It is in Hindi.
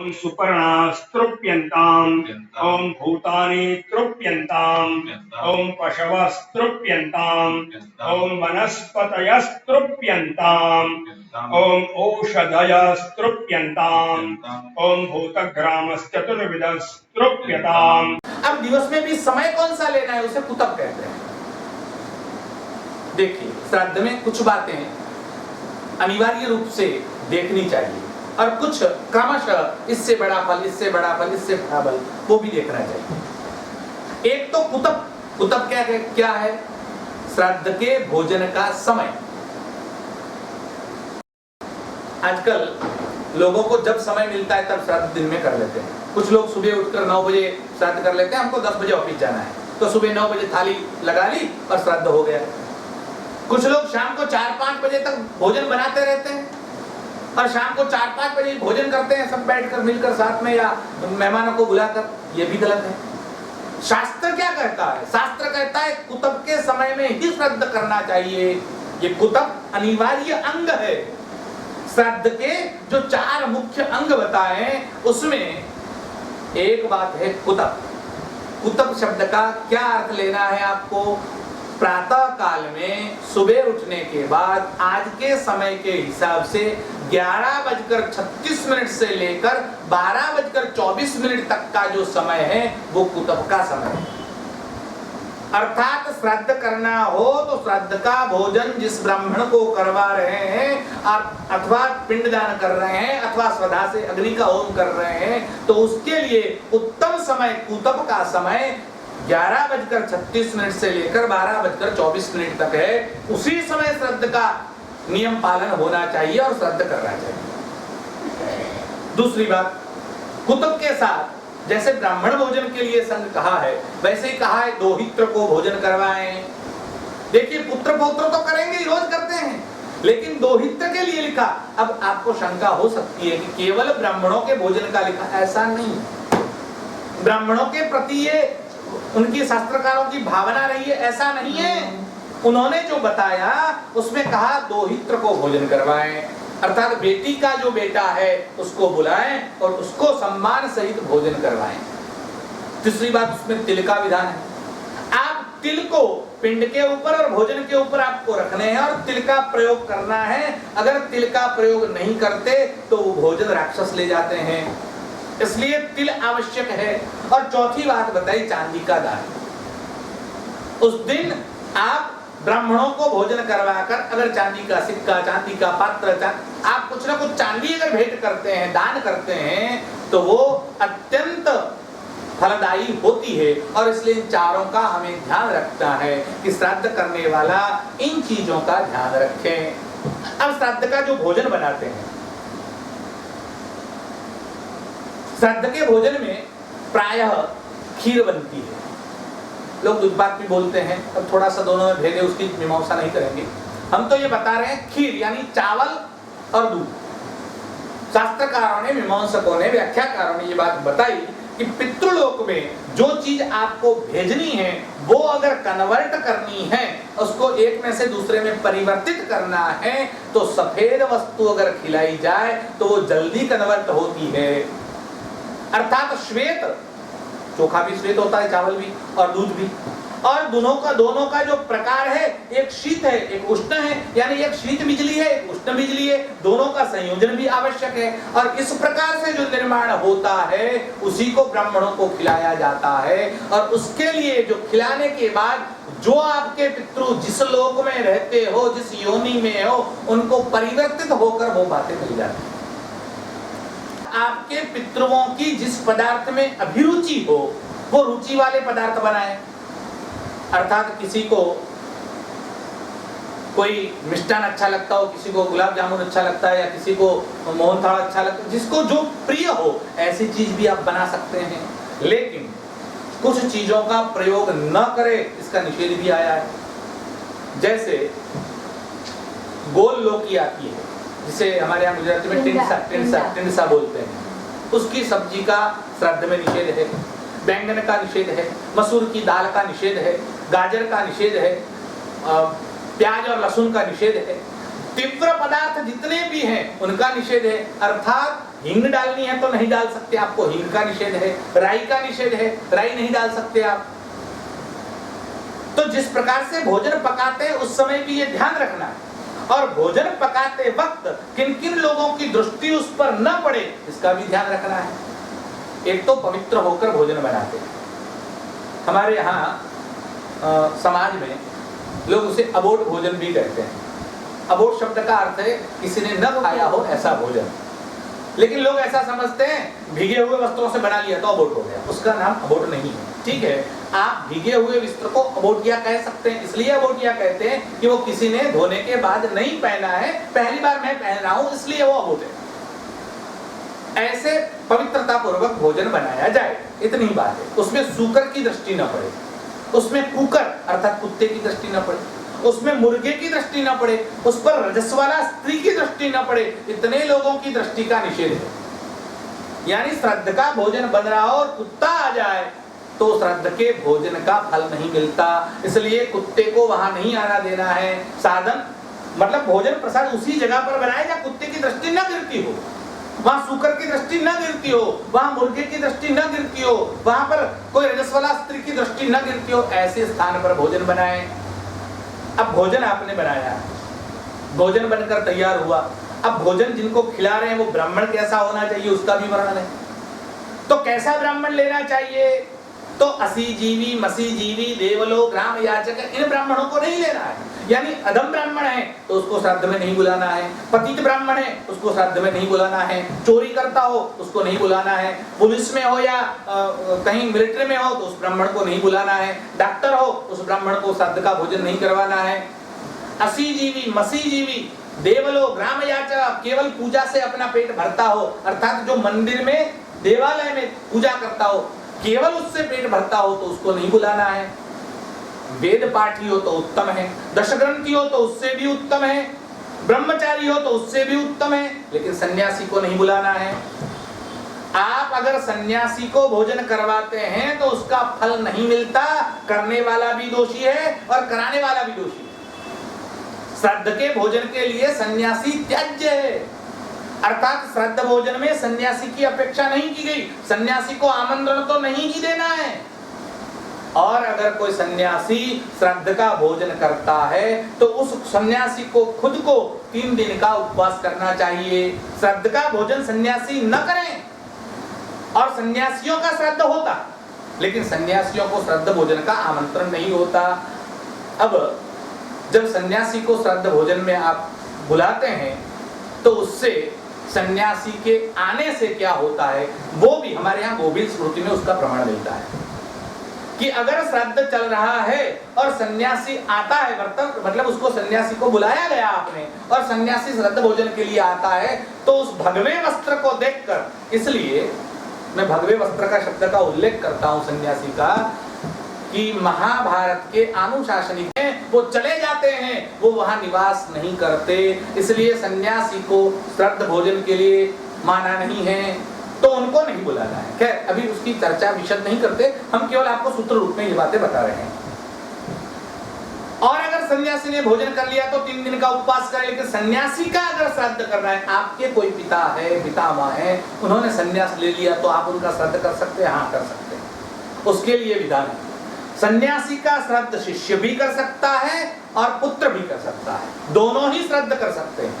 ओम सुपर्णास्तृप्यन्ताम् ओम भूतानि तृप्यन्ताम् ओम पशवस्तृप्यन्ताम् ओम वनस्पतयस्तृप्यन्ताम् ओम ओषधयस्तृप्यन्ताम् ओम भूतग्रामश्चतुर्विधस्तृप्यताम्। अब दिवस में भी समय कौन सा लेना है उसे कुतब कहते हैं। देखिए, श्राद्ध में कुछ बातें अनिवार्य रूप से देखनी चाहिए और कुछ क्रमशः इससे बड़ा फल, इससे बड़ा फल, इससे बड़ा फल, वो भी देखना चाहिए। एक तो कुतब, कुतब क्या है? श्राद्ध के भोजन का समय। आजकल लोगों को जब समय मिलता है तब श्राद्ध दिन में कर लेते हैं। कुछ लोग सुबह उठकर 9 बजे श्राद्ध कर लेते हैं, हमको 10 बजे ऑफिस जाना है, तो सुबह 9 बजे थाली लगा ली और श्राद्ध हो गया। कुछ लोग शाम को 4-5 बजे तक भोजन बनाते रहते हैं और शाम को 4-5 बजे भोजन करते हैं, सब बैठकर मिलकर साथ में या मेहमानों को बुलाकर। ये भी गलत है। शास्त्र क्या कहता है? शास्त्र कहता है कुतब के समय में ही श्राद्ध करना चाहिए। ये कुतब अनिवार्य अंग है। श्राद्ध के जो 4 मुख्य अंग बताए उसमें एक बात है कुतब। कुतब शब्द का क्या अर्थ लेना है आपको? प्रातः काल में सुबह उठने के बाद आज के समय के हिसाब से 11:36 से लेकर 12:24 तक का जो समय है वो कुतब का समय है। अर्थात श्राद्ध करना हो तो श्राद्ध का भोजन जिस ब्राह्मण को करवा रहे हैं अथवा पिंडदान कर रहे हैं अथवा स्वधा से अग्नि का होम कर रहे हैं तो उसके लिए उत्तम समय कुतब का समय 11:36 से लेकर 12:24 तक है। उसी समय श्राद्ध का नियम पालन होना चाहिए और श्राद्ध करना चाहिए। दूसरी बात, कुतब के साथ जैसे ब्राह्मण भोजन के लिए संघ कहा है वैसे ही कहा है दोहित्र को भोजन करवाएं। देखिए, पुत्र पौत्र तो करेंगे ही, रोज करते हैं, लेकिन दोहित्र के लिए लिखा। अब आपको शंका हो सकती है कि केवल ब्राह्मणों के भोजन का लिखा, ऐसा नहीं। ब्राह्मणों के प्रति ये उनकी शास्त्रकारों की भावना रही है, ऐसा नहीं है। उन्होंने जो बताया उसमें कहा दोहित्र को भोजन करवाएं, अर्थात बेटी का जो बेटा है उसको बुलाएं और उसको सम्मान सहित भोजन करवाएं। तीसरी बात, उसमें तिल का विधान है। आप तिल को पिंड के ऊपर और भोजन के ऊपर आपको रखने हैं और तिल का प्रयोग करना है। अगर तिल का प्रयोग नहीं करते तो वो भोजन राक्षस ले जाते हैं, इसलिए तिल आवश्यक है। और चौथी बात बताई चांदी का दान। उस दिन आप ब्राह्मणों को भोजन करवाकर अगर चांदी का सिक्का, चांदी का पात्र, आप कुछ ना कुछ चांदी अगर भेंट करते हैं, दान करते हैं तो वो अत्यंत फलदायी होती है। और इसलिए इन चारों का हमें ध्यान रखना है कि श्राद्ध करने वाला इन चीजों का ध्यान रखे। अब श्राद्ध का जो भोजन बनाते हैं, श्राद्ध के भोजन में प्रायः खीर बनती है। लोग दूध भात भी बोलते हैं, अब थोड़ा सा दोनों में भेद है, उसकी मीमांसा नहीं करेंगे। हम तो ये बता रहे हैं खीर यानी चावल और दूध। शास्त्रकारों ने, मीमांसकों ने, व्याख्याकारों ने ये बात बताई कि पितृलोक में जो चीज आपको भेजनी है वो अगर कन्वर्ट करनी है, उसको एक में से दूसरे में परिवर्तित करना है तो सफेद वस्तु अगर खिलाई जाए तो वो जल्दी कन्वर्ट होती है। अर्थात श्वेत, चोखा भी श्वेत होता है, चावल भी और दूध भी। और दोनों का जो प्रकार है, एक शीत है एक उष्ण है, यानी एक शीत बिजली है एक उष्ण बिजली है, दोनों का संयोजन भी आवश्यक है। और इस प्रकार से जो निर्माण होता है उसी को ब्राह्मणों को खिलाया जाता है। और उसके लिए जो खिलाने के बाद जो आपके पितृ जिस लोक में रहते हो, जिस योनि में हो, उनको परिवर्तित होकर वो बातें मिल जाती है। आपके पितृओं की जिस पदार्थ में अभिरुचि हो वो रुचि वाले पदार्थ बनाए। अर्थात किसी को कोई मिष्टान अच्छा लगता हो, किसी को गुलाब जामुन अच्छा लगता है, या किसी को मोहनथाल अच्छा लगता है, जिसको जो प्रिय हो ऐसी चीज भी आप बना सकते हैं। लेकिन कुछ चीजों का प्रयोग न करे इसका निषेध भी आया है। जैसे गोल लौकी आती है, जिसे हमारे यहाँ गुजराती में टिंडसा बोलते हैं, उसकी सब्जी का श्राद्ध में निषेध है। बैंगन का निषेध है, मसूर की दाल का निषेध है, गाजर का निषेध है, प्याज और लहसुन का निषेध है। तीव्र पदार्थ जितने भी हैं उनका निषेध है, अर्थात हींग डालनी है तो नहीं डाल सकते, आपको हींग का निषेध है, राई का निषेध है, राई नहीं डाल सकते आप। तो जिस प्रकार से भोजन पकाते हैं उस समय भी ये ध्यान रखना है, और भोजन पकाते वक्त किन किन लोगों की दृष्टि उस पर न पड़े इसका भी ध्यान रखना है। एक तो पवित्र होकर भोजन बनाते हैं, हमारे यहाँ समाज में लोग उसे अबोट भोजन भी कहते हैं। अबोट शब्द का अर्थ है किसी ने न खाया हो ऐसा भोजन, लेकिन लोग ऐसा समझते हैं भीगे हुए वस्त्रों से बना लिया तो अबोट हो गया, उसका नाम अबोट नहीं है। ठीक है, आप भीगे हुए वस्त्र को अबोटिया कह सकते हैं, इसलिए अबोटिया कहते हैं कि वो किसी ने धोने के बाद नहीं पहना है, पहली बार मैं पहन रहा हूं इसलिए वो अबोट है। ऐसे पवित्रता पूर्वक भोजन बनाया जाए, इतनी बात है। उसमें सूकर की दृष्टि न पड़े, उसमें कुकर अर्थात कुत्ते की दृष्टि न पड़े, उसमें मुर्गे की दृष्टि न पड़े, उस पर रजस्वला स्त्री की दृष्टि न पड़े, इतने लोगों की दृष्टि का निषेध है। यानी श्राद्ध का भोजन बन रहा हो और कुत्ता आ जाए तो श्राद्ध के भोजन का फल नहीं मिलता, इसलिए कुत्ते को वहां नहीं आना देना है। साधन मतलब भोजन प्रसाद उसी जगह पर बनाए जहां कुत्ते की दृष्टि न गिरती हो, वहां सूकर की दृष्टि न गिरती हो, वहां मुर्गे की दृष्टि न गिरती हो, वहां पर कोई रजस्वला स्त्री की दृष्टि न गिरती हो, ऐसे स्थान पर भोजन बनाए। अब भोजन आपने बनाया, भोजन बनकर तैयार हुआ, अब भोजन जिनको खिला रहे हैं वो ब्राह्मण कैसा होना चाहिए उसका भी वर्णन है। तो कैसा ब्राह्मण लेना चाहिए? तो असी जीवी, मसी जीवी, देवलोक, ग्राम याचक, इन ब्राह्मणों को नहीं लेना है। यानी अधम ब्राह्मण है तो उसको श्राद्ध में नहीं बुलाना है, पतित ब्राह्मण है उसको श्राद्ध में नहीं बुलाना है, चोरी करता हो उसको नहीं बुलाना है, पुलिस में हो या कहीं मिलिट्री में हो तो उस ब्राह्मण को नहीं बुलाना है, डॉक्टर हो उस ब्राह्मण को श्राद्ध का भोजन नहीं करवाना है। असी जीवी, मसी जीवी, देवलोक, ग्राम याचक, केवल पूजा से अपना पेट भरता हो, अर्थात जो मंदिर में देवालय में पूजा करता हो केवल उससे पेट भरता हो तो उसको नहीं बुलाना है। वेद पाठी हो तो उत्तम है, दशग्रंथी हो तो उससे भी उत्तम है, ब्रह्मचारी हो तो उससे भी उत्तम है, लेकिन सन्यासी को नहीं बुलाना है। आप अगर सन्यासी को भोजन करवाते हैं तो उसका फल नहीं मिलता, करने वाला भी दोषी है और कराने वाला भी दोषी है। श्राद्ध के भोजन के लिए सन्यासी त्याज्य है, अर्थात श्राद्ध भोजन में सन्यासी की अपेक्षा नहीं की गई, सन्यासी को आमंत्रण तो नहीं ही देना है। और अगर कोई सन्यासी श्राद्ध का भोजन करता है तो उस सन्यासी को खुद को 3 दिन का उपवास करना चाहिए। श्राद्ध का भोजन सन्यासी न करें, और सन्यासियों का श्राद्ध होता लेकिन सन्यासियों को श्राद्ध भोजन का आमंत्रण नहीं होता। अब जब सन्यासी को श्राद्ध भोजन में आप बुलाते हैं तो उससे सन्यासी के आने से क्या होता है वो भी हमारे यहाँ गोविल स्मृति में उसका प्रमाण मिलता है कि अगर श्राद्ध चल रहा है और सन्यासी आता है, मतलब उसको सन्यासी को बुलाया गया आपने और सन्यासी श्राद्ध भोजन के लिए आता है तो उस भगवे वस्त्र को देखकर, इसलिए मैं भगवे वस्त्र का शब्द का उल्लेख करता हूं सन्यासी का, कि महाभारत के अनुशासनिक हैं वो चले जाते हैं, वो वहां निवास नहीं करते, इसलिए सन्यासी को श्राद्ध भोजन के लिए माना नहीं है तो उनको नहीं बुलाना है। खैर अभी उसकी चर्चा विशद नहीं करते, हम केवल आपको सूत्र रूप में ये बातें बता रहे हैं। और अगर सन्यासी ने भोजन कर लिया तो 3 दिन का उपवास करें, लेकिन सन्यासी का अगर श्राद्ध करना है, आपके कोई पिता है, पितामह है, उन्होंने सन्यास ले लिया तो आप उनका श्राद्ध कर सकते हैं? हाँ कर सकते हैं, उसके लिए विधान है। सन्यासी का श्राद्ध शिष्य भी कर सकता है और पुत्र भी कर सकता है, दोनों ही श्राद्ध कर सकते हैं।